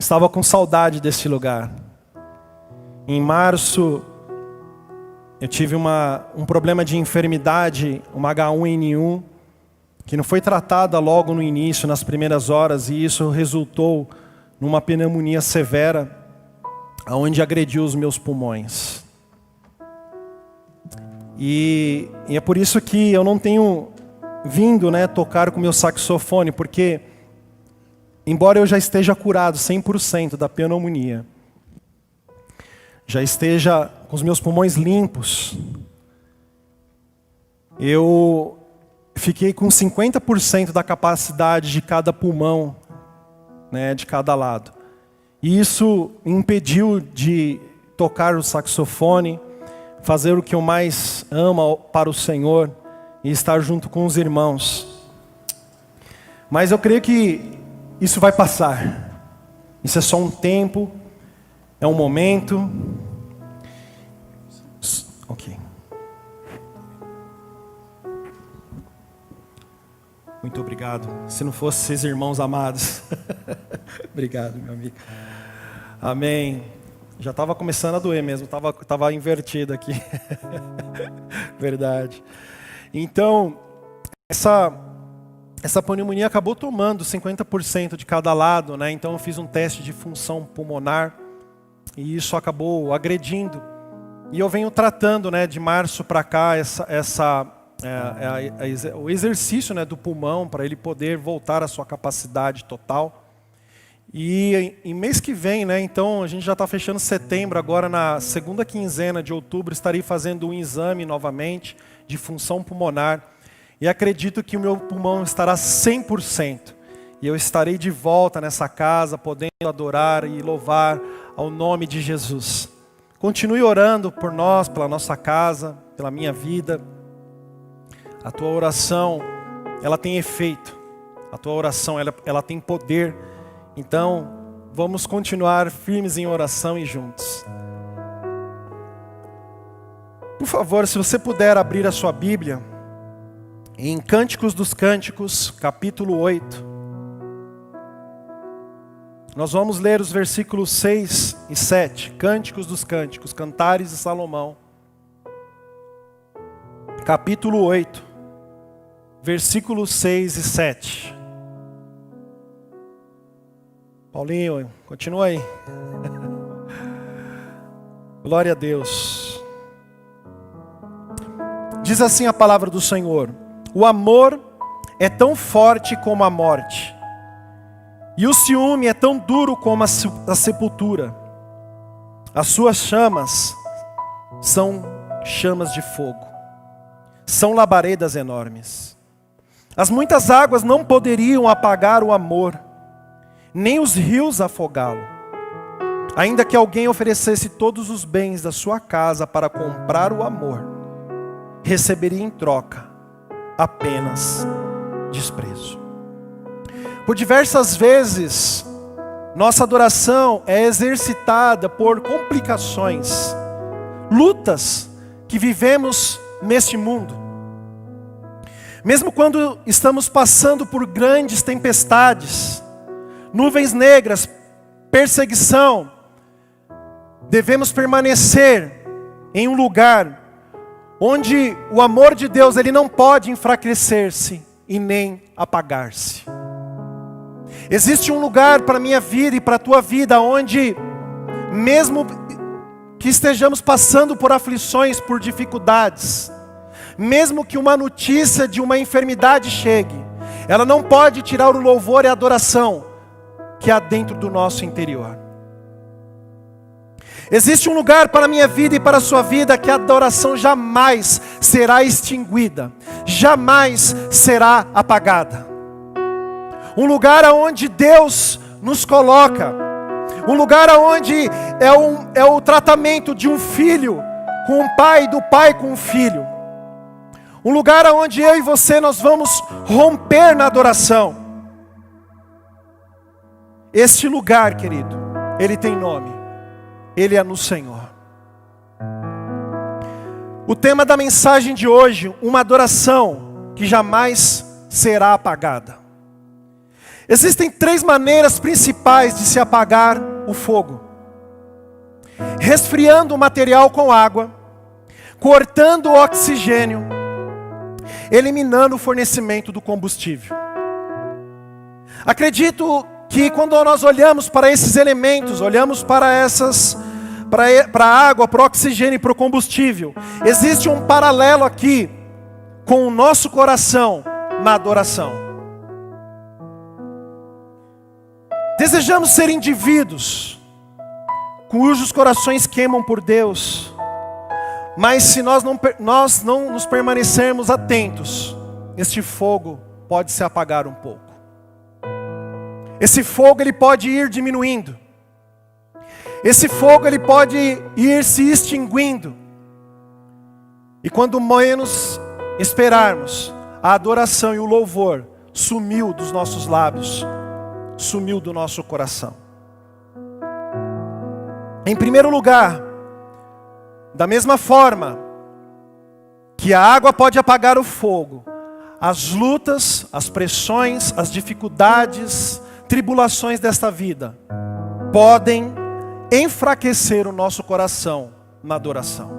Estava com saudade desse lugar. Em março, eu tive um problema de enfermidade, uma H1N1, que não foi tratada logo no início, nas primeiras horas, e isso resultou numa pneumonia severa, onde agrediu os meus pulmões. E é por isso que eu não tenho vindo, tocar com o meu saxofone, porque, embora eu já esteja curado 100% da pneumonia, já esteja com os meus pulmões limpos, eu fiquei com 50% da capacidade de cada pulmão, de cada lado. E isso me impediu de tocar o saxofone, fazer o que eu mais amo para o Senhor e estar junto com os irmãos. Mas eu creio que isso vai passar. Isso é só um tempo, é um momento. Ok. Muito obrigado. Se não fosse esses irmãos amados. Obrigado, meu amigo. Amém. Já estava começando a doer mesmo, estava invertido aqui. Verdade. Então, essa pneumonia acabou tomando 50% de cada lado, Então eu fiz um teste de função pulmonar e isso acabou agredindo. E eu venho tratando, de março para cá, o exercício, do pulmão, para ele poder voltar à sua capacidade total. E em mês que vem, então a gente já está fechando setembro, agora na segunda quinzena de outubro, estarei fazendo um exame novamente de função pulmonar. E acredito que o meu pulmão estará 100%. E eu estarei de volta nessa casa, podendo adorar e louvar ao nome de Jesus. Continue orando por nós, pela nossa casa, pela minha vida. A tua oração, ela tem efeito. A tua oração, ela tem poder. Então, vamos continuar firmes em oração e juntos. Por favor, se você puder abrir a sua Bíblia, em Cânticos dos Cânticos, capítulo 8. Nós vamos ler os versículos 6 e 7. Cânticos dos Cânticos, Cantares de Salomão. Capítulo 8, versículos 6 e 7. Paulinho, continua aí. Glória a Deus. Diz assim a palavra do Senhor: o amor é tão forte como a morte, e o ciúme é tão duro como a sepultura. As suas chamas são chamas de fogo, são labaredas enormes. As muitas águas não poderiam apagar o amor, nem os rios afogá-lo. Ainda que alguém oferecesse todos os bens da sua casa para comprar o amor, receberia em troca apenas desprezo. Por diversas vezes, nossa adoração é exercitada por complicações, lutas que vivemos neste mundo. Mesmo quando estamos passando por grandes tempestades, nuvens negras, perseguição, devemos permanecer em um lugar onde o amor de Deus ele não pode enfraquecer-se e nem apagar-se. Existe um lugar para a minha vida e para a tua vida onde, mesmo que estejamos passando por aflições, por dificuldades, mesmo que uma notícia de uma enfermidade chegue, ela não pode tirar o louvor e a adoração que há dentro do nosso interior. Existe um lugar para a minha vida e para a sua vida que a adoração jamais será extinguida, jamais será apagada. Um lugar onde Deus nos coloca, um lugar onde é o tratamento de um filho com um pai, do pai com um filho. Um lugar onde eu e você nós vamos romper na adoração. Este lugar, querido, ele tem nome. Ele é no Senhor. O tema da mensagem de hoje, uma adoração que jamais será apagada. Existem 3 maneiras principais de se apagar o fogo: resfriando o material com água, cortando o oxigênio, eliminando o fornecimento do combustível. Acredito que quando nós olhamos para esses elementos, olhamos para a água, para o oxigênio e para o combustível, existe um paralelo aqui com o nosso coração na adoração. Desejamos ser indivíduos cujos corações queimam por Deus, mas se nós não nos permanecermos atentos, este fogo pode se apagar um pouco. Esse fogo ele pode ir diminuindo. Esse fogo ele pode ir se extinguindo. E quando menos esperarmos, a adoração e o louvor sumiu dos nossos lábios, sumiu do nosso coração. Em primeiro lugar, da mesma forma que a água pode apagar o fogo, as lutas, as pressões, as dificuldades, tribulações desta vida podem enfraquecer o nosso coração na adoração.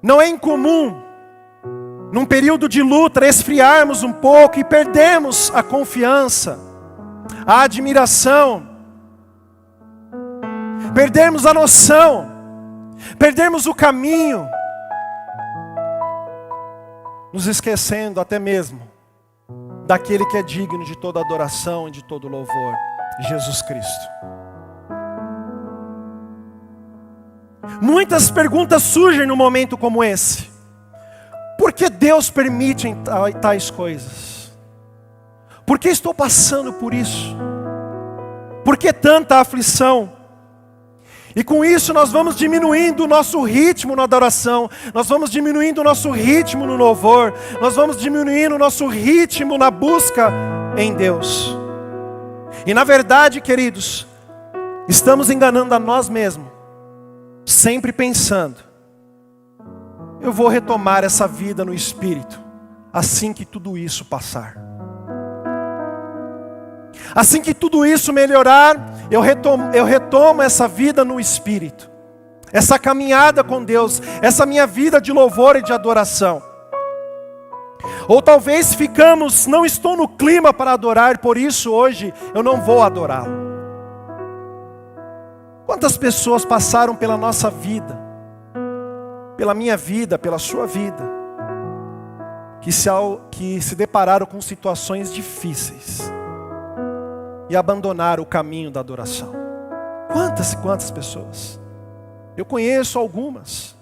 Não é incomum, num período de luta, esfriarmos um pouco e perdermos a confiança, a admiração, perdermos a noção, perdermos o caminho, nos esquecendo até mesmo daquele que é digno de toda adoração e de todo louvor, Jesus Cristo. Muitas perguntas surgem num momento como esse. Por que Deus permite tais coisas? Por que estou passando por isso? Por que tanta aflição? E com isso nós vamos diminuindo o nosso ritmo na adoração, nós vamos diminuindo o nosso ritmo no louvor, nós vamos diminuindo o nosso ritmo na busca em Deus. E na verdade, queridos, estamos enganando a nós mesmos, sempre pensando: eu vou retomar essa vida no Espírito, assim que tudo isso passar. Assim que tudo isso melhorar, eu retomo essa vida no Espírito. Essa caminhada com Deus, essa minha vida de louvor e de adoração. Ou talvez ficamos, não estou no clima para adorar, por isso hoje eu não vou adorá-lo. Quantas pessoas passaram pela nossa vida, pela minha vida, pela sua vida, que se depararam com situações difíceis e abandonaram o caminho da adoração? Quantas e quantas pessoas? Eu conheço algumas.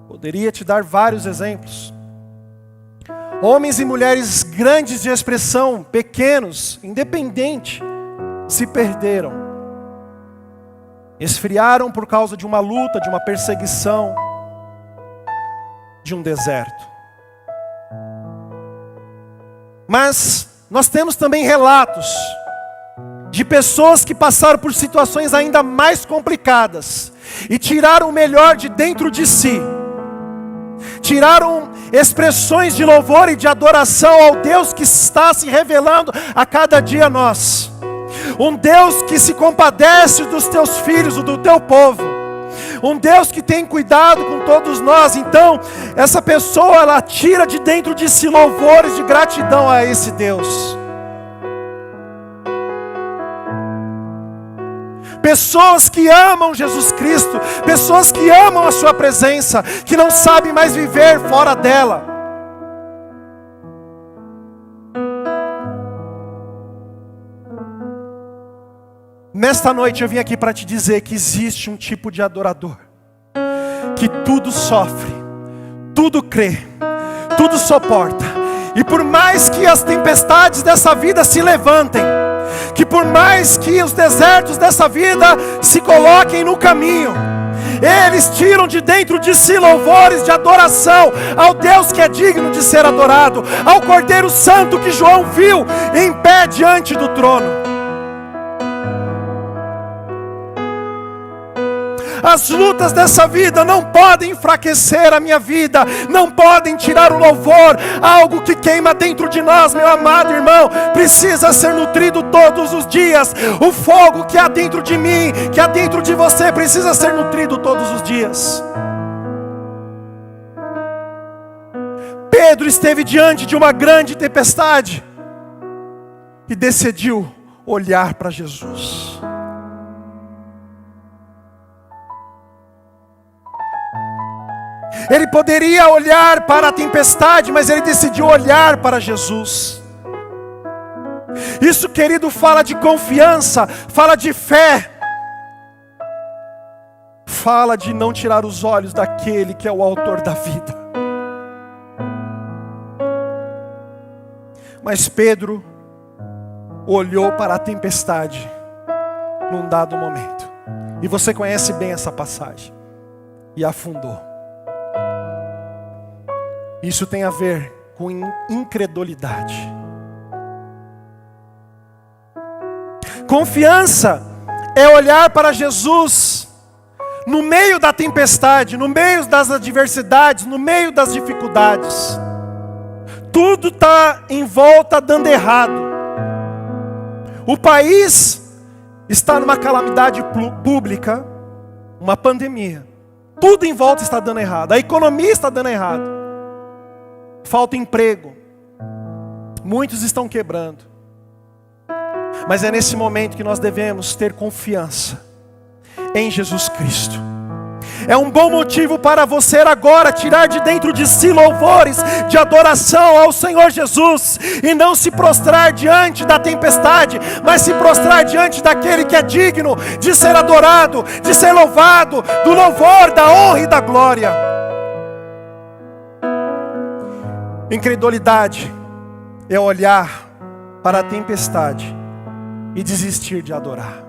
Poderia te dar vários exemplos. Homens e mulheres grandes de expressão, pequenos, independentes, se perderam. Esfriaram por causa de uma luta, de uma perseguição, de um deserto. Mas nós temos também relatos de pessoas que passaram por situações ainda mais complicadas e tiraram o melhor de dentro de si. Tiraram expressões de louvor e de adoração ao Deus que está se revelando a cada dia a nós. Um Deus que se compadece dos teus filhos, do teu povo. Um Deus que tem cuidado com todos nós. Então, essa pessoa, ela tira de dentro de si louvores de gratidão a esse Deus. Pessoas que amam Jesus Cristo, pessoas que amam a sua presença, que não sabem mais viver fora dela. Nesta noite eu vim aqui para te dizer que existe um tipo de adorador que tudo sofre, tudo crê, tudo suporta. E por mais que as tempestades dessa vida se levantem, que por mais que os desertos dessa vida se coloquem no caminho, eles tiram de dentro de si louvores de adoração ao Deus que é digno de ser adorado, ao Cordeiro Santo que João viu em pé diante do trono. As lutas dessa vida não podem enfraquecer a minha vida, não podem tirar o louvor. Algo que queima dentro de nós, meu amado irmão, precisa ser nutrido todos os dias. O fogo que há dentro de mim, que há dentro de você, precisa ser nutrido todos os dias. Pedro esteve diante de uma grande tempestade e decidiu olhar para Jesus. Ele poderia olhar para a tempestade, mas ele decidiu olhar para Jesus. Isso, querido, fala de confiança, fala de fé, fala de não tirar os olhos daquele que é o autor da vida. Mas Pedro olhou para a tempestade num dado momento. E você conhece bem essa passagem. E afundou. Isso tem a ver com incredulidade. Confiança é olhar para Jesus no meio da tempestade, no meio das adversidades, no meio das dificuldades. Tudo está em volta dando errado. O país está numa calamidade pública, uma pandemia. Tudo em volta está dando errado. A economia está dando errado. Falta emprego. Muitos estão quebrando. Mas é nesse momento que nós devemos ter confiança em Jesus Cristo. É um bom motivo para você agora tirar de dentro de si louvores de adoração ao Senhor Jesus. E não se prostrar diante da tempestade, mas se prostrar diante daquele que é digno de ser adorado, de ser louvado, do louvor, da honra e da glória. Incredulidade é olhar para a tempestade e desistir de adorar.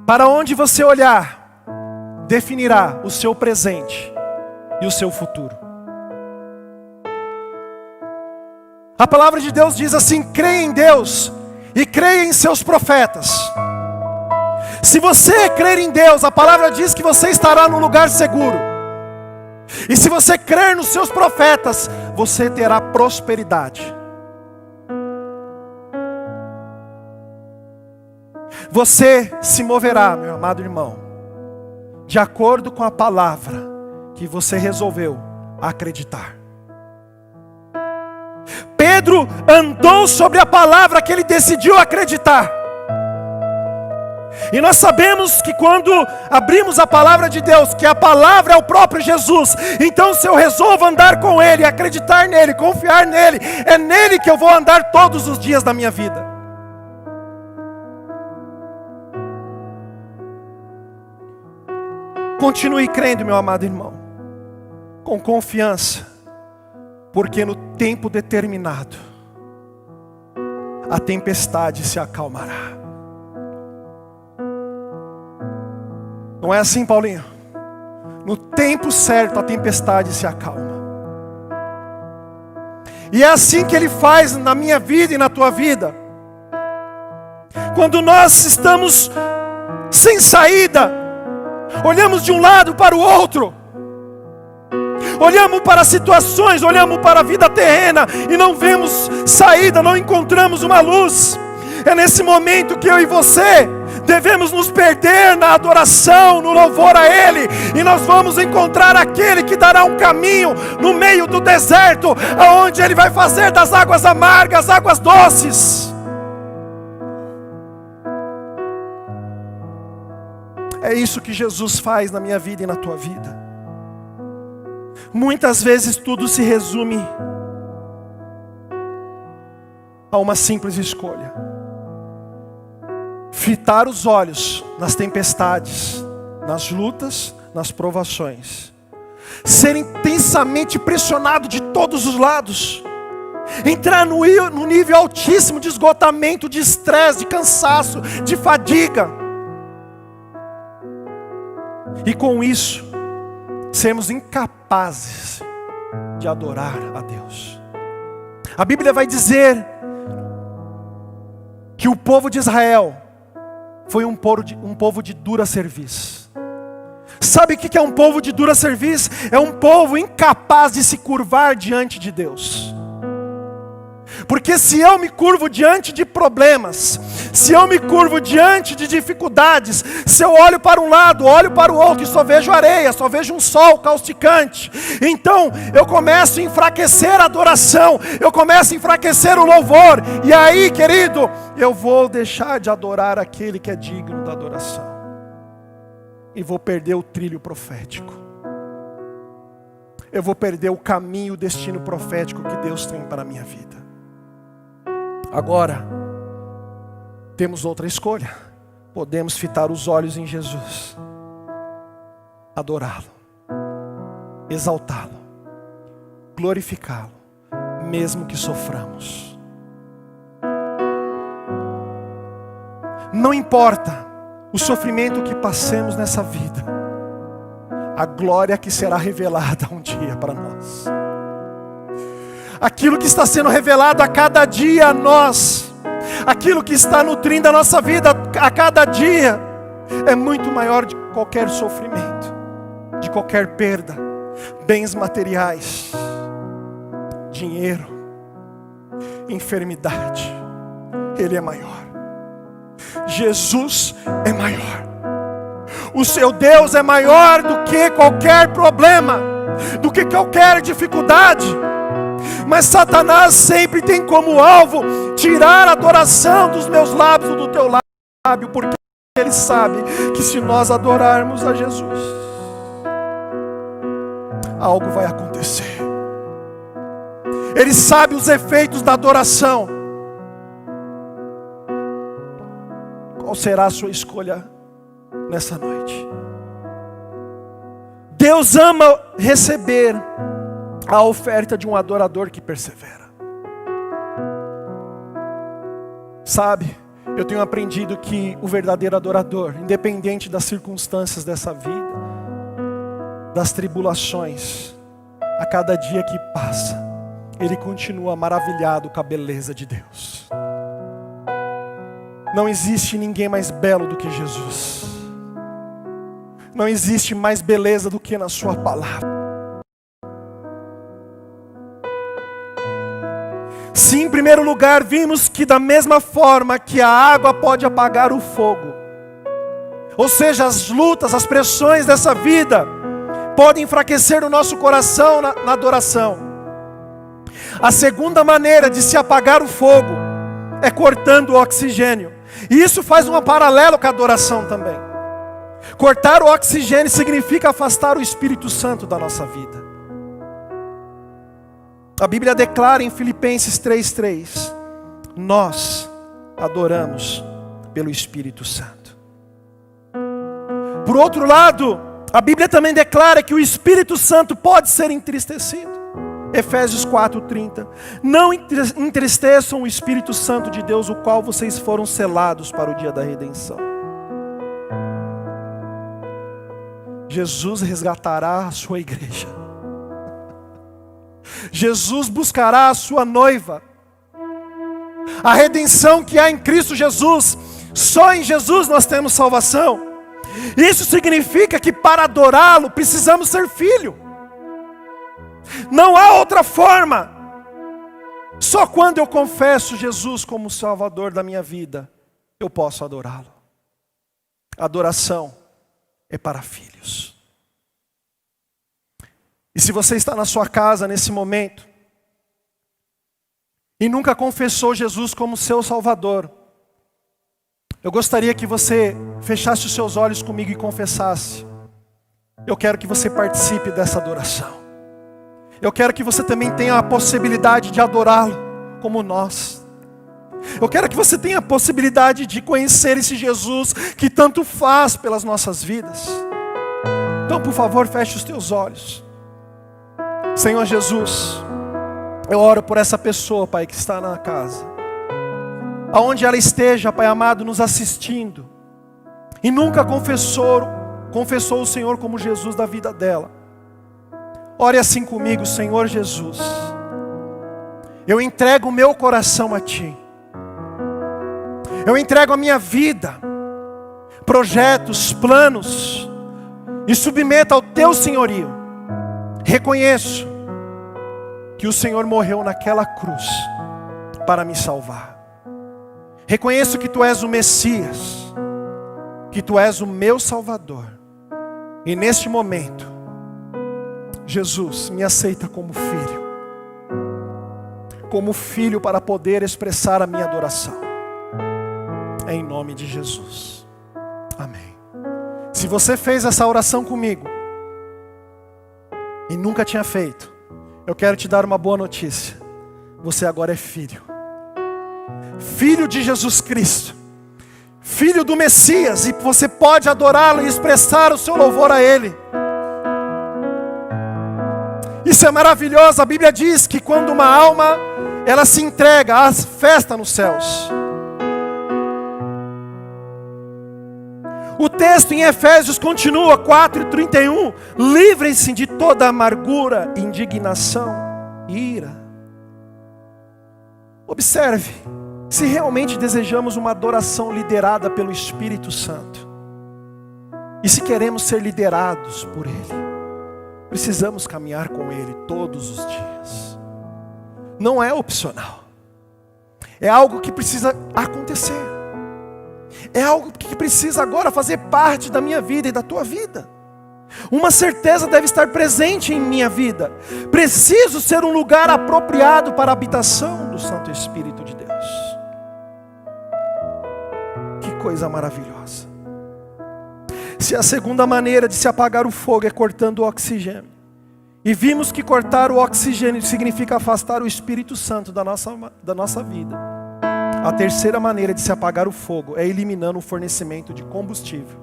Para onde você olhar, definirá o seu presente e o seu futuro. A palavra de Deus diz assim: creia em Deus e creia em seus profetas. Se você crer em Deus, a palavra diz que você estará num lugar seguro. E se você crer nos seus profetas, você terá prosperidade. Você se moverá, meu amado irmão, de acordo com a palavra que você resolveu acreditar. Pedro andou sobre a palavra que ele decidiu acreditar. E nós sabemos que quando abrimos a palavra de Deus, que a palavra é o próprio Jesus, então se eu resolvo andar com Ele, acreditar nele, confiar nele, é nele que eu vou andar todos os dias da minha vida. Continue crendo, meu amado irmão, com confiança, porque no tempo determinado, a tempestade se acalmará. Não é assim, Paulinho? No tempo certo, a tempestade se acalma. E é assim que Ele faz na minha vida e na tua vida. Quando nós estamos sem saída, olhamos de um lado para o outro, olhamos para situações, olhamos para a vida terrena e não vemos saída, não encontramos uma luz. É nesse momento que eu e você devemos nos perder na adoração, no louvor a Ele, e nós vamos encontrar aquele que dará um caminho no meio do deserto, aonde Ele vai fazer das águas amargas águas doces. É isso que Jesus faz na minha vida e na tua vida. Muitas vezes tudo se resume a uma simples escolha: fitar os olhos nas tempestades, nas lutas, nas provações, ser intensamente pressionado de todos os lados, entrar no nível altíssimo de esgotamento, de estresse, de cansaço, de fadiga. E com isso, sermos incapazes de adorar a Deus. A Bíblia vai dizer que o povo de Israel foi um povo de dura cerviz. Sabe o que é um povo de dura cerviz? É um povo incapaz de se curvar diante de Deus. Porque se eu me curvo diante de problemas, se eu me curvo diante de dificuldades, se eu olho para um lado, olho para o outro e só vejo areia, só vejo um sol causticante, então eu começo a enfraquecer a adoração, eu começo a enfraquecer o louvor, e aí, querido, eu vou deixar de adorar aquele que é digno da adoração, e vou perder o trilho profético, eu vou perder o caminho, o destino profético que Deus tem para a minha vida. Agora, temos outra escolha. Podemos fitar os olhos em Jesus, adorá-lo, exaltá-lo, glorificá-lo, mesmo que soframos. Não importa o sofrimento que passemos nessa vida, a glória que será revelada um dia para nós. Aquilo que está sendo revelado a cada dia a nós, aquilo que está nutrindo a nossa vida a cada dia, é muito maior de qualquer sofrimento, de qualquer perda, bens materiais, dinheiro, enfermidade. Ele é maior. Jesus é maior. O seu Deus é maior do que qualquer problema, do que qualquer dificuldade. Mas Satanás sempre tem como alvo tirar a adoração dos meus lábios ou do teu lábio, porque ele sabe que se nós adorarmos a Jesus, algo vai acontecer. Ele sabe os efeitos da adoração. Qual será a sua escolha nessa noite? Deus ama receber a oferta de um adorador que persevera. Sabe, eu tenho aprendido que o verdadeiro adorador, independente das circunstâncias dessa vida, das tribulações, a cada dia que passa, ele continua maravilhado com a beleza de Deus. Não existe ninguém mais belo do que Jesus. Não existe mais beleza do que na sua palavra. Sim, em primeiro lugar, vimos que da mesma forma que a água pode apagar o fogo, ou seja, as lutas, as pressões dessa vida podem enfraquecer o nosso coração na adoração. A segunda maneira de se apagar o fogo é cortando o oxigênio. E isso faz um paralelo com a adoração também. Cortar o oxigênio significa afastar o Espírito Santo da nossa vida. A Bíblia declara em Filipenses 3:3, nós adoramos pelo Espírito Santo. Por outro lado, a Bíblia também declara que o Espírito Santo pode ser entristecido. Efésios 4:30, não entristeçam o Espírito Santo de Deus, o qual vocês foram selados para o dia da redenção. Jesus resgatará a sua igreja. Jesus buscará a sua noiva. A redenção que há em Cristo Jesus, só em Jesus nós temos salvação. Isso significa que para adorá-lo precisamos ser filho. Não há outra forma. Só quando eu confesso Jesus como Salvador da minha vida, eu posso adorá-lo. Adoração é para filhos. E se você está na sua casa nesse momento e nunca confessou Jesus como seu Salvador, eu gostaria que você fechasse os seus olhos comigo e confessasse. Eu quero que você participe dessa adoração. Eu quero que você também tenha a possibilidade de adorá-lo como nós. Eu quero que você tenha a possibilidade de conhecer esse Jesus que tanto faz pelas nossas vidas. Então, por favor, feche os teus olhos. Senhor Jesus, eu oro por essa pessoa, Pai, que está na casa. Aonde ela esteja, Pai amado, nos assistindo, e nunca confessou o Senhor como Jesus da vida dela. Ore assim comigo, Senhor Jesus. Eu entrego o meu coração a Ti. Eu entrego a minha vida. projetos, planos, e submeta ao teu senhorio. Reconheço que o Senhor morreu naquela cruz para me salvar. Reconheço que tu és o Messias, que tu és o meu Salvador. E neste momento, Jesus, me aceita como filho para poder expressar a minha adoração. Em nome de Jesus. Amém. Se você fez essa oração comigo e nunca tinha feito, eu quero te dar uma boa notícia. Você agora é filho. Filho de Jesus Cristo. Filho do Messias. E você pode adorá-lo e expressar o seu louvor a Ele. Isso é maravilhoso. A Bíblia diz que quando uma alma, ela se entrega à festa nos céus. O texto em Efésios continua, 4:31. Livrem-se de toda amargura, indignação, ira. Observe, se realmente desejamos uma adoração liderada pelo Espírito Santo, e se queremos ser liderados por Ele, precisamos caminhar com Ele todos os dias. Não é opcional. É algo que precisa acontecer. É algo que precisa agora fazer parte da minha vida e da tua vida. Uma certeza deve estar presente em minha vida. Preciso ser um lugar apropriado para a habitação do Santo Espírito de Deus. Que coisa maravilhosa. Se a segunda maneira de se apagar o fogo é cortando o oxigênio, e vimos que cortar o oxigênio significa afastar o Espírito Santo da nossa vida, a terceira maneira de se apagar o fogo é eliminando o fornecimento de combustível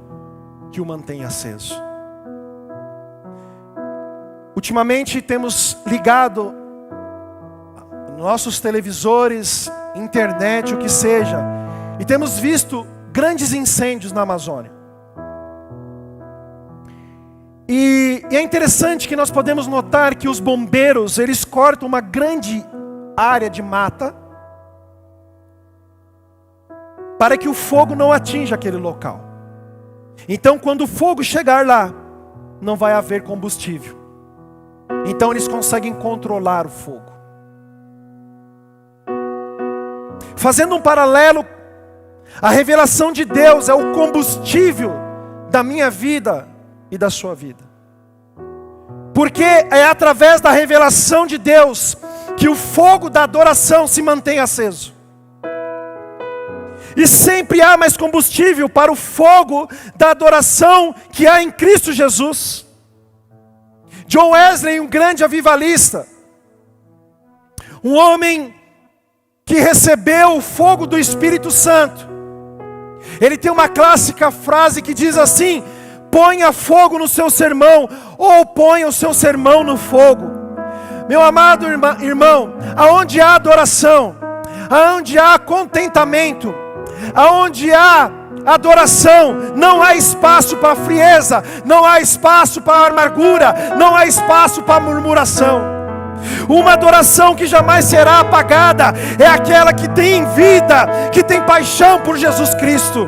que o mantém aceso. Ultimamente temos ligado nossos televisores, internet, o que seja, e temos visto grandes incêndios na Amazônia. E é interessante que nós podemos notar que os bombeiros, eles cortam uma grande área de mata para que o fogo não atinja aquele local. Então, quando o fogo chegar lá, não vai haver combustível. Então, eles conseguem controlar o fogo. Fazendo um paralelo, a revelação de Deus é o combustível da minha vida e da sua vida. Porque é através da revelação de Deus que o fogo da adoração se mantém aceso. E sempre há mais combustível para o fogo da adoração que há em Cristo Jesus. John Wesley, um grande avivalista, um homem que recebeu o fogo do Espírito Santo, ele tem uma clássica frase que diz assim: ponha fogo no seu sermão, ou ponha o seu sermão no fogo. Meu amado irmão, aonde há adoração, aonde há contentamento, aonde há adoração, não há espaço para frieza, não há espaço para amargura, não há espaço para murmuração. Uma adoração que jamais será apagada é aquela que tem vida, que tem paixão por Jesus Cristo.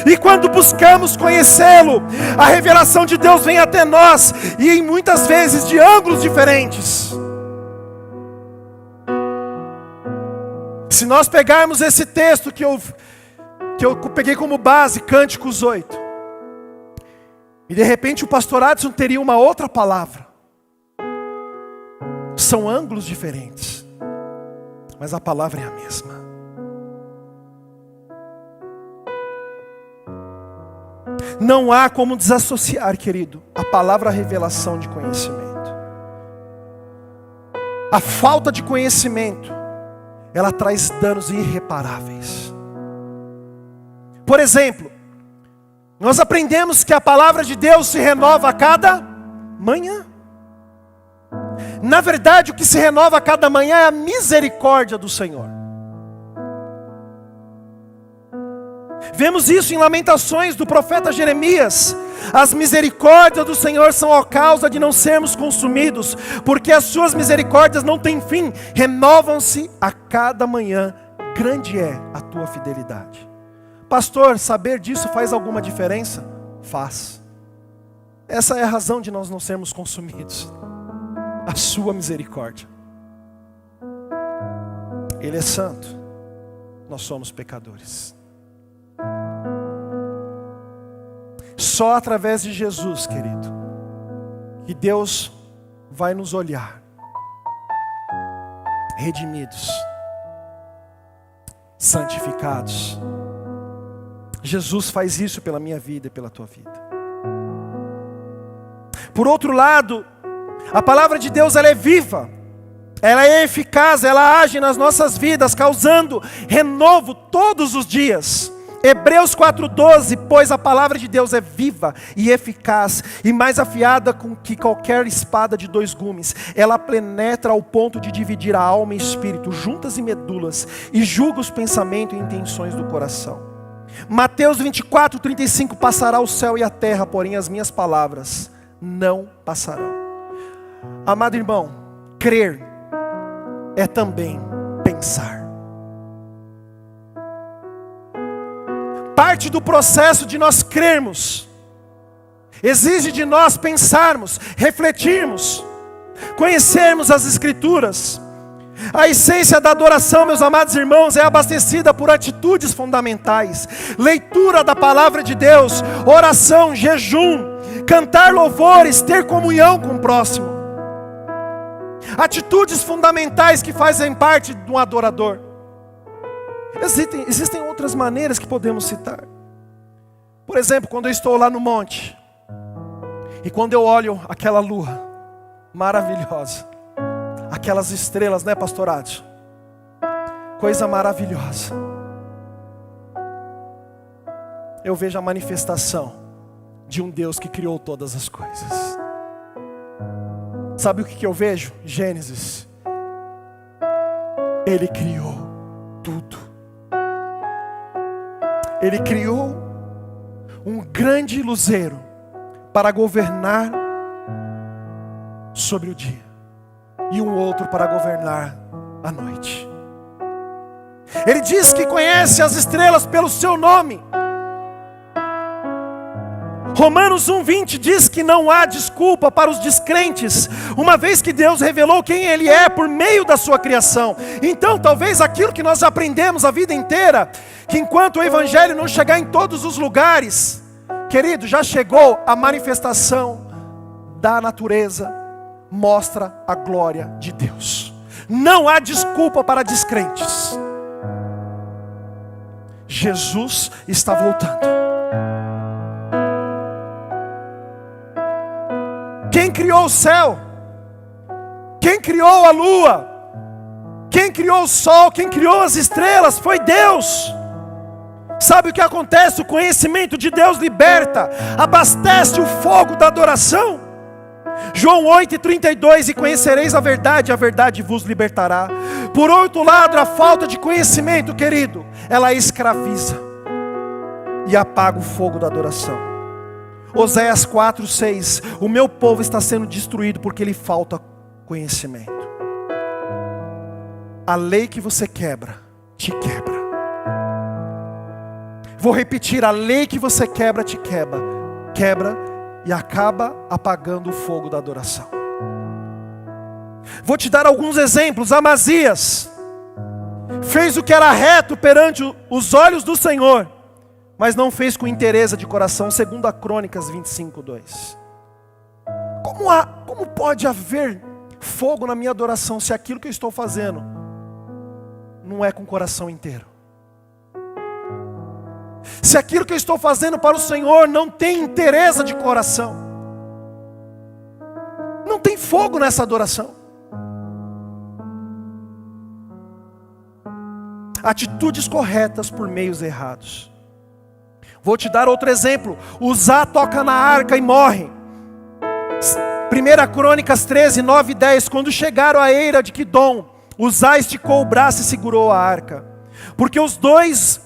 E quando buscamos conhecê-lo, a revelação de Deus vem até nós, e em muitas vezes de ângulos diferentes. Se nós pegarmos esse texto que eu peguei como base, Cânticos 8, e de repente o pastor Adson teria uma outra palavra. São ângulos diferentes, mas a palavra é a mesma. Não há como desassociar, querido, a palavra revelação de conhecimento. A falta de conhecimento, ela traz danos irreparáveis. Por exemplo, nós aprendemos que a palavra de Deus se renova a cada manhã. Na verdade, o que se renova a cada manhã é a misericórdia do Senhor. Vemos isso em Lamentações do profeta Jeremias. As misericórdias do Senhor são a causa de não sermos consumidos, porque as suas misericórdias não têm fim, renovam-se a cada manhã, grande é a tua fidelidade. Pastor, saber disso faz alguma diferença? Faz. Essa é a razão de nós não sermos consumidos. A sua misericórdia. Ele é santo. Nós somos pecadores. Só através de Jesus, querido, que Deus vai nos olhar redimidos, santificados. Jesus faz isso pela minha vida e pela tua vida. Por outro lado, a palavra de Deus, ela é viva, ela é eficaz, ela age nas nossas vidas, causando renovo todos os dias. Hebreus 4:12, pois a palavra de Deus é viva e eficaz, e mais afiada que qualquer espada de 2 gumes. Ela penetra ao ponto de dividir a alma e espírito, juntas e medulas, e julga os pensamentos e intenções do coração. Mateus 24:35, passará o céu e a terra, porém as minhas palavras não passarão. Amado irmão, crer é também pensar. Parte do processo de nós crermos exige de nós pensarmos, refletirmos, conhecermos as Escrituras. A essência da adoração, meus amados irmãos, é abastecida por atitudes fundamentais: leitura da palavra de Deus, oração, jejum, cantar louvores, ter comunhão com o próximo. Atitudes fundamentais que fazem parte de um adorador. Existem outras maneiras que podemos citar. Por exemplo, quando eu estou lá no monte, e quando eu olho aquela lua maravilhosa, aquelas estrelas, né, pastorado? Coisa maravilhosa. Eu vejo a manifestação de um Deus que criou todas as coisas. Sabe o que eu vejo? Gênesis. Ele criou tudo. Ele criou um grande luzeiro para governar sobre o dia, e um outro para governar a noite. Ele diz que conhece as estrelas pelo seu nome. Romanos 1:20 diz que não há desculpa para os descrentes, uma vez que Deus revelou quem Ele é por meio da sua criação. Então talvez aquilo que nós aprendemos a vida inteira, que enquanto o Evangelho não chegar em todos os lugares, querido, já chegou a manifestação da natureza, mostra a glória de Deus. Não há desculpa para descrentes. Jesus está voltando. Quem criou o céu? Quem criou a lua? Quem criou o sol? Quem criou as estrelas? Foi Deus. Sabe o que acontece? O conhecimento de Deus liberta, abastece o fogo da adoração. João 8:32, e conhecereis a verdade vos libertará. Por outro lado, a falta de conhecimento, querido, ela escraviza e apaga o fogo da adoração. Oséias 4:6, o meu povo está sendo destruído porque lhe falta conhecimento. A lei que você quebra, te quebra. Vou repetir, a lei que você quebra, te quebra e acaba apagando o fogo da adoração. Vou te dar alguns exemplos. Amazias fez o que era reto perante os olhos do Senhor, mas não fez com interesse de coração, segundo a Crônicas 25:2. Como pode haver fogo na minha adoração se aquilo que eu estou fazendo não é com o coração inteiro? Se aquilo que eu estou fazendo para o Senhor não tem interesse de coração, não tem fogo nessa adoração. Atitudes corretas por meios errados. Vou te dar outro exemplo. Uzá toca na arca e morre. 1 Crônicas 13, 9 e 10. Quando chegaram à eira de Quidom, Uzá esticou o braço e segurou a arca, porque os bois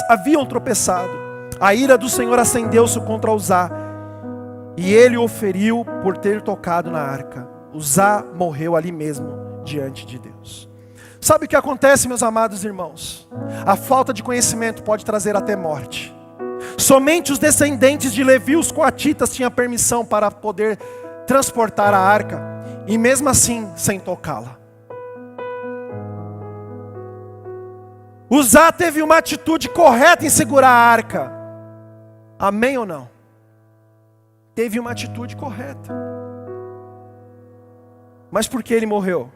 haviam tropeçado. A ira do Senhor acendeu-se contra Uzá, e ele o feriu por ter tocado na arca. Uzá morreu ali mesmo, diante de Deus. Sabe o que acontece, meus amados irmãos? A falta de conhecimento pode trazer até morte. Somente os descendentes de Levi, os coatitas, tinham permissão para poder transportar a arca, e mesmo assim, sem tocá-la. Uzá teve uma atitude correta em segurar a arca. Amém ou não? Teve uma atitude correta. Mas por que ele morreu?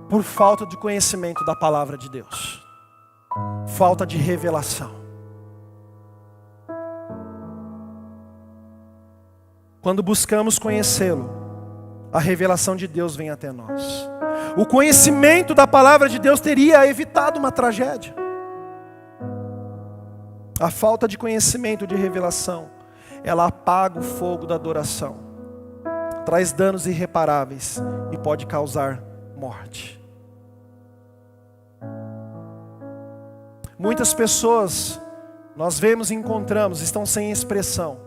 Por falta de conhecimento da palavra de Deus. Falta de revelação. Quando buscamos conhecê-lo, a revelação de Deus vem até nós. O conhecimento da palavra de Deus teria evitado uma tragédia. A falta de conhecimento, de revelação, ela apaga o fogo da adoração, traz danos irreparáveis e pode causar morte. Muitas pessoas, nós vemos e encontramos, estão sem expressão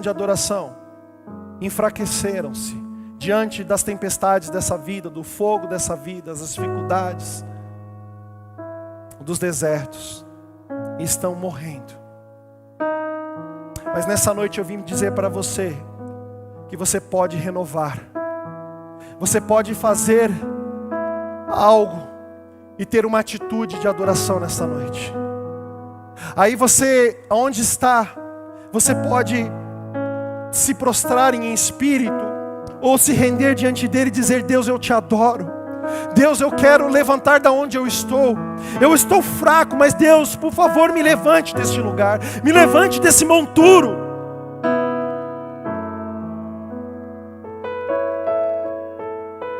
de adoração, enfraqueceram-se diante das tempestades dessa vida, do fogo dessa vida, das dificuldades, dos desertos, e estão morrendo. Mas nessa noite eu vim dizer para você, que você pode renovar, você pode fazer algo, e ter uma atitude de adoração nessa noite. Aí você, aonde está, você pode se prostrar em espírito, ou se render diante dele e dizer: Deus, eu te adoro. Deus, eu quero levantar da onde eu estou. Eu estou fraco, mas Deus, por favor, me levante deste lugar. Me levante desse monturo.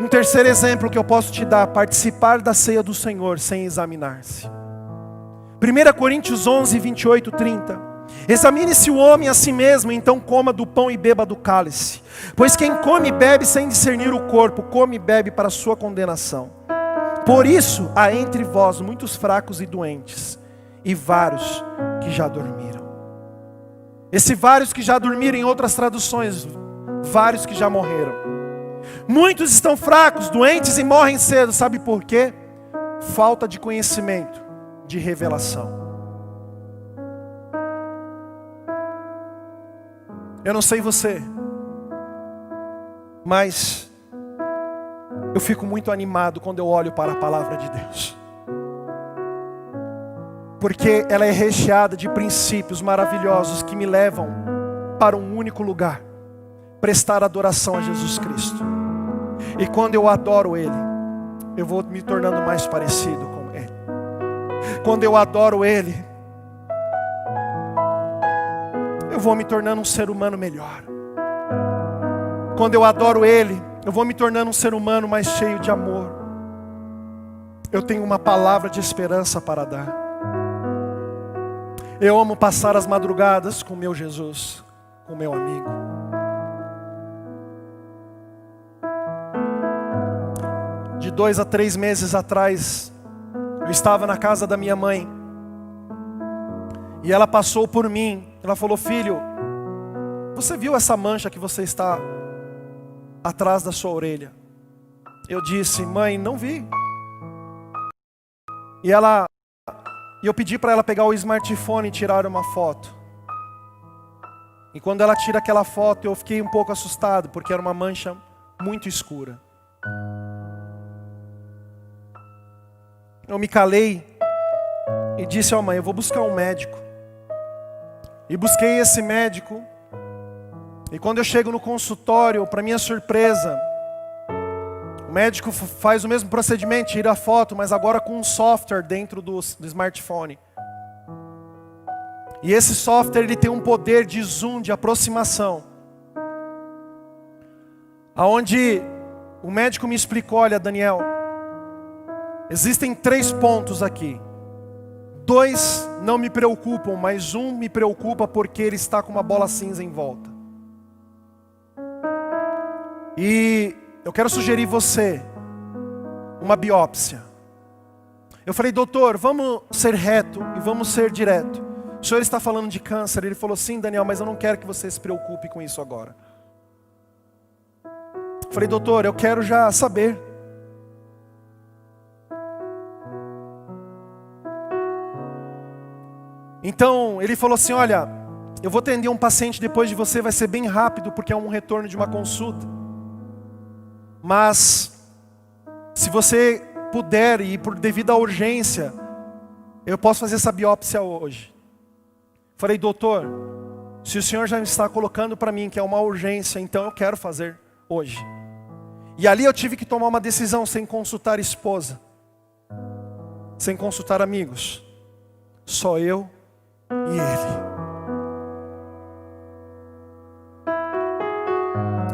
Um terceiro exemplo que eu posso te dar: participar da ceia do Senhor sem examinar-se. 1 Coríntios 11, 28, 30. Examine-se o homem a si mesmo, então coma do pão e beba do cálice. Pois quem come e bebe sem discernir o corpo, come e bebe para a sua condenação. Por isso há entre vós muitos fracos e doentes, e vários que já dormiram. Esse vários que já dormiram, em outras traduções, vários que já morreram. Muitos estão fracos, doentes e morrem cedo. Sabe por quê? Falta de conhecimento, de revelação. Eu não sei você, mas eu fico muito animado quando eu olho para a palavra de Deus. Porque ela é recheada de princípios maravilhosos que me levam para um único lugar: prestar adoração a Jesus Cristo. E quando eu adoro Ele, eu vou me tornando mais parecido com Ele. Quando eu adoro Ele, eu vou me tornando um ser humano melhor. Quando eu adoro Ele, eu vou me tornando um ser humano mais cheio de amor. Eu tenho uma palavra de esperança para dar. Eu amo passar as madrugadas com meu Jesus, com meu amigo. De 2 a 3 meses atrás, eu estava na casa da minha mãe. E ela passou por mim. Ela falou: filho, você viu essa mancha que você está atrás da sua orelha? Eu disse: mãe, não vi. E eu pedi para ela pegar o smartphone e tirar uma foto. E quando ela tira aquela foto, eu fiquei um pouco assustado, porque era uma mancha muito escura. Eu me calei e disse: ó mãe, eu vou buscar um médico. E busquei esse médico. E quando eu chego no consultório, para minha surpresa, o médico faz o mesmo procedimento, tira a foto, mas agora com um software dentro do smartphone. E esse software, ele tem um poder de zoom, de aproximação, aonde o médico me explicou: olha, Daniel, existem 3 pontos aqui. 2 não me preocupam, mas 1 me preocupa porque ele está com uma bola cinza em volta. E eu quero sugerir você uma biópsia. Eu falei: doutor, vamos ser reto e vamos ser direto. O senhor está falando de câncer? Ele falou: sim, Daniel, mas eu não quero que você se preocupe com isso agora. Eu falei: doutor, eu quero já saber. Então ele falou assim: olha, eu vou atender um paciente depois de você, vai ser bem rápido, porque é um retorno de uma consulta. Mas, se você puder e devido à urgência, eu posso fazer essa biópsia hoje. Falei: doutor, se o senhor já está colocando para mim que é uma urgência, então eu quero fazer hoje. E ali eu tive que tomar uma decisão sem consultar a esposa, sem consultar amigos, só eu e ele.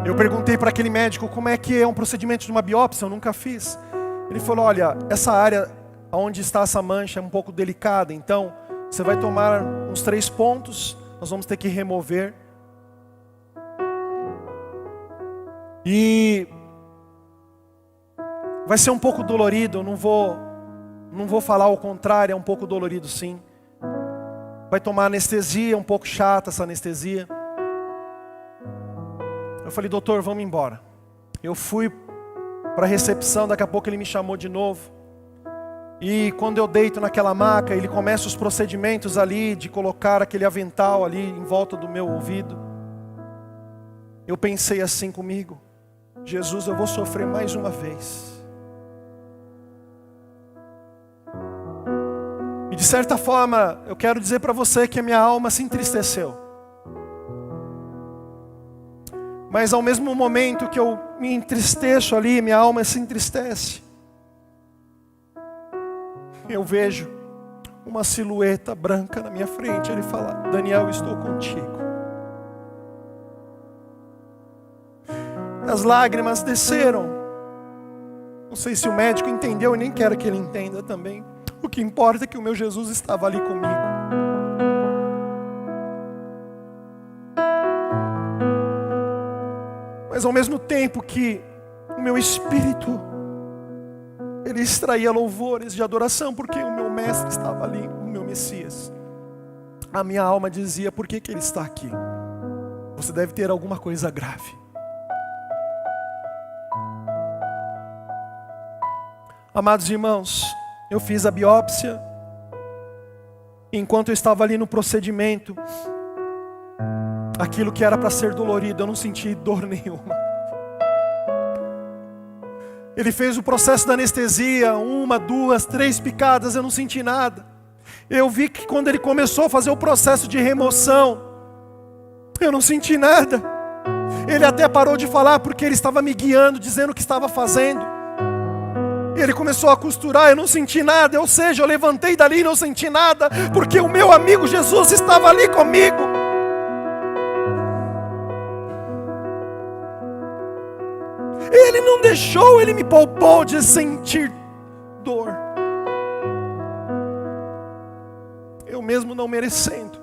Eu perguntei para aquele médico como é que é um procedimento de uma biópsia, eu nunca fiz. Ele falou: olha, essa área onde está essa mancha é um pouco delicada, então você vai tomar uns 3 pontos, nós vamos ter que remover. E vai ser um pouco dolorido, eu não vou falar o contrário, é um pouco dolorido sim. Vai tomar anestesia, um pouco chata essa anestesia. Eu falei: doutor, vamos embora. Eu fui para a recepção, daqui a pouco ele me chamou de novo. E quando eu deito naquela maca, ele começa os procedimentos ali, de colocar aquele avental ali em volta do meu ouvido. Eu pensei assim comigo: Jesus, eu vou sofrer mais uma vez. E de certa forma, eu quero dizer para você que a minha alma se entristeceu. Mas ao mesmo momento que eu me entristeço ali, minha alma se entristece. Eu vejo uma silhueta branca na minha frente. Ele fala: Daniel, estou contigo. As lágrimas desceram. Não sei se o médico entendeu, e nem quero que ele entenda também. O que importa é que o meu Jesus estava ali comigo. Mas ao mesmo tempo que o meu espírito, ele extraía louvores de adoração, porque o meu mestre estava ali, o meu Messias, a minha alma dizia: por que ele está aqui? Você deve ter alguma coisa grave. Amados irmãos, eu fiz a biópsia. Enquanto eu estava ali no procedimento, aquilo que era para ser dolorido, eu não senti dor nenhuma. Ele fez o processo da anestesia, 1, 2, 3 picadas, eu não senti nada. Eu vi que quando ele começou a fazer o processo de remoção, eu não senti nada. Ele até parou de falar porque ele estava me guiando, dizendo o que estava fazendo. Ele começou a costurar, eu não senti nada. Ou seja, eu levantei dali e não senti nada, porque o meu amigo Jesus estava ali comigo. Ele não deixou, ele me poupou de sentir dor. Eu mesmo não merecendo,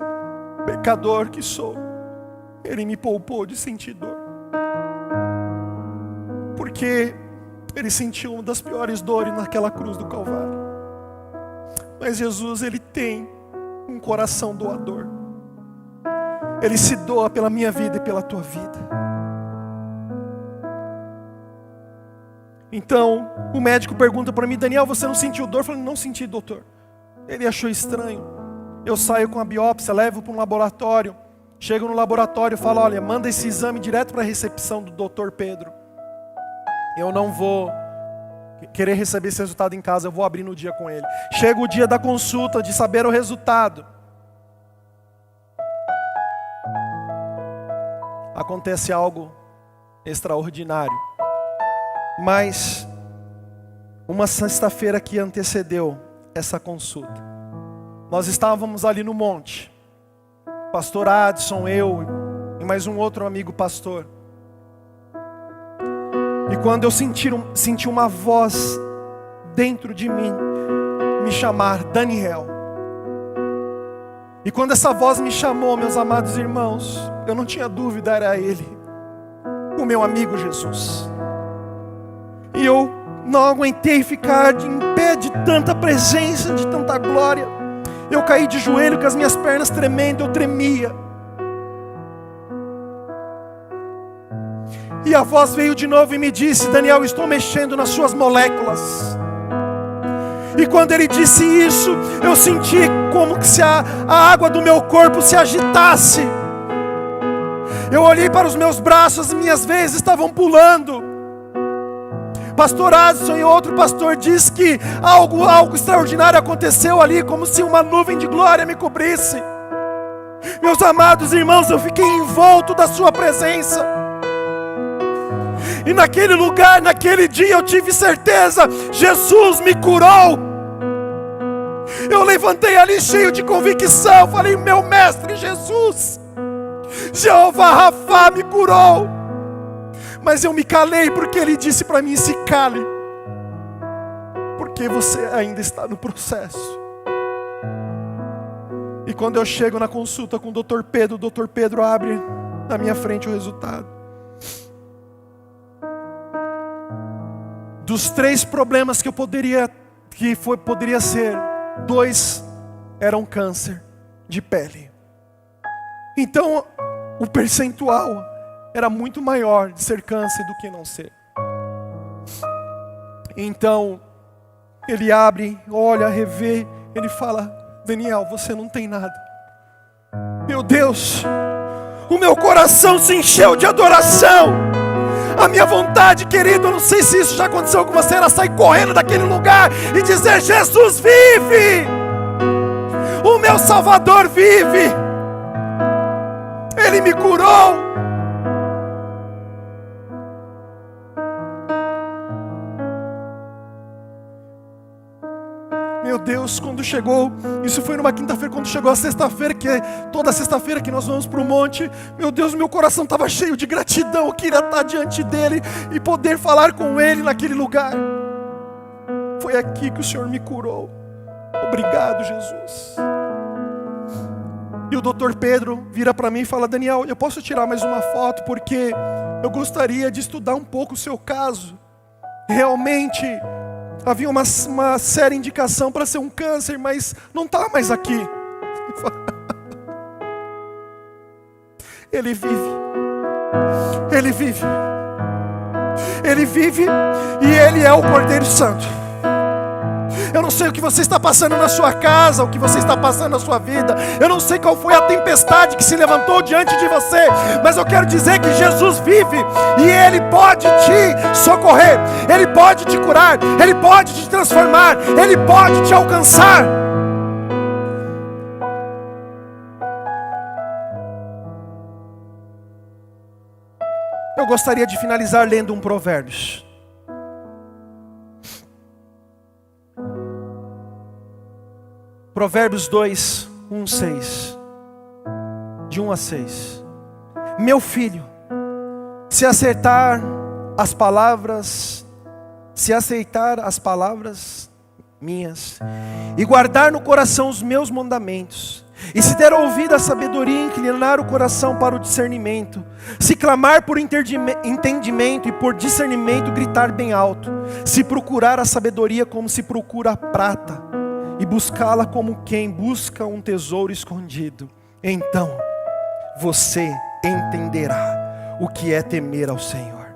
pecador que sou, ele me poupou de sentir dor. Porque ele sentiu uma das piores dores naquela cruz do Calvário. Mas Jesus, ele tem um coração doador. Ele se doa pela minha vida e pela tua vida. Então, o médico pergunta para mim: Daniel, você não sentiu dor? Eu falei: não senti, doutor. Ele achou estranho. Eu saio com a biópsia, levo para um laboratório. Chego no laboratório e falo: olha, manda esse exame direto para a recepção do doutor Pedro. Eu não vou querer receber esse resultado em casa, eu vou abrir no dia com ele. Chega o dia da consulta, de saber o resultado. Acontece algo extraordinário. Mas uma sexta-feira que antecedeu essa consulta, nós estávamos ali no monte, pastor Adson, eu e mais um outro amigo pastor. E quando eu senti uma voz dentro de mim me chamar: Daniel. E quando essa voz me chamou, meus amados irmãos, eu não tinha dúvida, era ele, o meu amigo Jesus. E eu não aguentei ficar em pé de tanta presença, de tanta glória. Eu caí de joelho com as minhas pernas tremendo, eu tremia. E a voz veio de novo e me disse: Daniel, estou mexendo nas suas moléculas. E quando ele disse isso, eu senti como que se a água do meu corpo se agitasse. Eu olhei para os meus braços, as minhas veias estavam pulando. Pastor Adson e outro pastor disse que algo extraordinário aconteceu ali, como se uma nuvem de glória me cobrisse. Meus amados irmãos, eu fiquei envolto da sua presença. E naquele lugar, naquele dia, eu tive certeza: Jesus me curou. Eu levantei ali cheio de convicção, falei: meu mestre Jesus, Jeová Rafá me curou. Mas eu me calei porque ele disse para mim: se cale, porque você ainda está no processo. E quando eu chego na consulta com o Dr. Pedro abre na minha frente o resultado. Dos 3 problemas que poderia ser, 2 eram câncer de pele. Então o percentual era muito maior de ser câncer do que não ser. Então ele abre, olha, revê, ele fala: Daniel, você não tem nada. Meu Deus, o meu coração se encheu de adoração. A minha vontade, querido, eu não sei se isso já aconteceu com você, era sair correndo daquele lugar e dizer: Jesus vive, o meu Salvador vive, Ele me curou. Meu Deus, quando chegou, isso foi numa quinta-feira, quando chegou a sexta-feira, que é toda sexta-feira que nós vamos para o monte, meu Deus, meu coração estava cheio de gratidão. Eu queria estar diante dele e poder falar com ele naquele lugar. Foi aqui que o Senhor me curou. Obrigado, Jesus. E o Dr. Pedro vira para mim e fala: Daniel, eu posso tirar mais uma foto, porque eu gostaria de estudar um pouco o seu caso. Realmente havia uma séria indicação para ser um câncer, mas não está mais aqui. Ele vive. Ele vive. Ele vive e Ele é o Cordeiro Santo. Eu não sei o que você está passando na sua casa, o que você está passando na sua vida. Eu não sei qual foi a tempestade que se levantou diante de você, mas eu quero dizer que Jesus vive e Ele pode te socorrer, Ele pode te curar, Ele pode te transformar, Ele pode te alcançar. Eu gostaria de finalizar lendo um Provérbios. Provérbios 2, 6. De 1 a 6. Meu filho, se aceitar as palavras minhas, e guardar no coração os meus mandamentos, e se der ouvido à sabedoria, inclinar o coração para o discernimento, se clamar por entendimento e por discernimento gritar bem alto, se procurar a sabedoria como se procura a prata, e buscá-la como quem busca um tesouro escondido, então você entenderá o que é temer ao Senhor,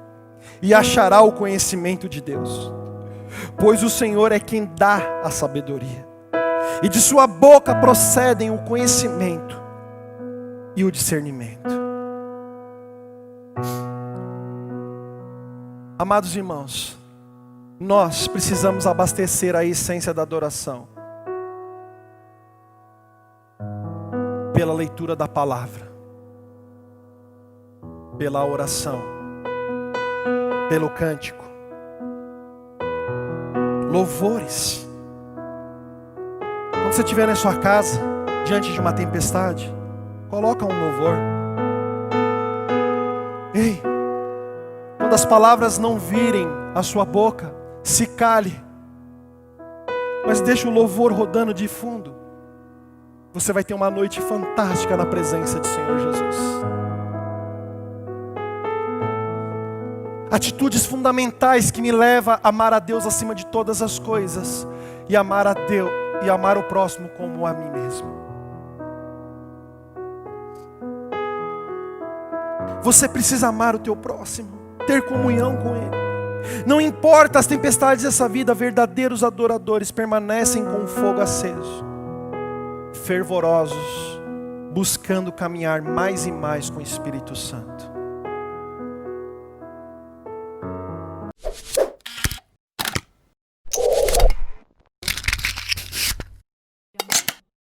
e achará o conhecimento de Deus, pois o Senhor é quem dá a sabedoria, e de sua boca procedem o conhecimento e o discernimento. Amados irmãos, nós precisamos abastecer a essência da adoração pela leitura da palavra, pela oração, pelo cântico, louvores. Quando você estiver na sua casa, diante de uma tempestade, coloca um louvor. Ei, quando as palavras não virem a sua boca, se cale, mas deixa o louvor rodando de fundo. Você vai ter uma noite fantástica na presença do Senhor Jesus. Atitudes fundamentais que me levam a amar a Deus acima de todas as coisas, e amar a Deus e amar o próximo como a mim mesmo. Você precisa amar o teu próximo, ter comunhão com ele. Não importa as tempestades dessa vida, verdadeiros adoradores permanecem com o fogo aceso, fervorosos, buscando caminhar mais e mais com o Espírito Santo.